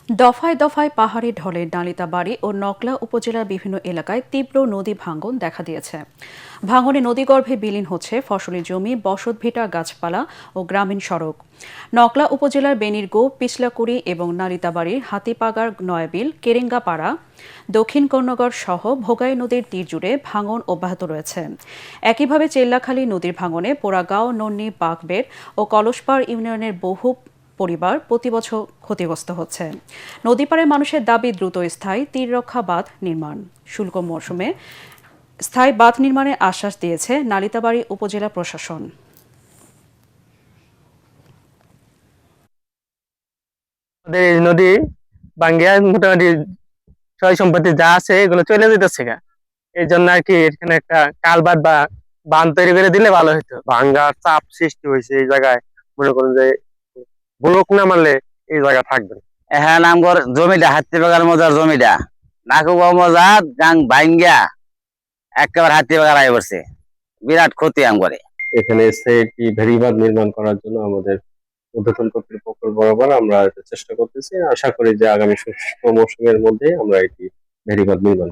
দফায় দফায় পাহাড়ি ঢলে নালিতাবাড়ী ও নকলা উপজেলার বিভিন্ন এলাকায় তীব্র নদী ভাঙন দেখা দিয়েছে। ভাঙনে নদীগর্ভে বিলীন হচ্ছে ফসলি জমি, বসতভিটা, গাছপালা ও গ্রামীণ সড়ক। নকলা উপজেলার বেনিরগো, পিছলাকুড়ি এবং নালিতাবাড়ির হাতিপাগার নয়াবিল, কেরেঙ্গাপাড়া, দক্ষিণ কর্ণগড় সহ ভোগাই নদীর তীর জুড়ে ভাঙন অব্যাহত রয়েছে। একইভাবে চেল্লাখালী নদীর ভাঙনে পোড়াগাঁও, নন্নি, বাঘবেড় ও কলসপাড় ইউনিয়নের বহু পরিবার প্রতি বছর ক্ষতিগ্রস্ত হচ্ছে। নদীপাড়ের মানুষের দাবি দ্রুত স্থায়ী তীররক্ষা বাঁধ নির্মাণ। শুল্ক মৌসুমে স্থায়ী বাঁধ নির্মাণের আশ্বাস দিয়েছে নালিতাবাড়ী উপজেলা প্রশাসন। আমাদের এই নদী বাঙ্গিয়া মোটামুটি সয় সম্পত্তি যা আছে এগুলো চলে যেতেছে গা। এই জন্য আর কি এখানে একটা কালবাদ বা বাঁধ তৈরি করে দিলে ভালো হতো। ভাঙ্গার চাপ সৃষ্টি হয়েছে এই জায়গায়, মনে করেন যে ব্লক না মারলে এই জায়গা থাকবে না। হ্যাঁ, আমগর জমিটা হাতি বাগার মজার জমিটা নাকুবা মজা গাং ভাঙ্গিয়া একেবারে হাতি বাগার আয় পড়ছে, বিরাট ক্ষতি আমগরে। এখানে একটি ভেড়িবাঁধ নির্মাণ করার জন্য আমাদের ঊর্ধ্বতন কর্তৃপক্ষ বরাবর আমরা এটা চেষ্টা করতেছি। আশা করি যে আগামী শুষ্ক মৌসুমের মধ্যে আমরা এটি ভেড়িবাঁধ নির্মাণ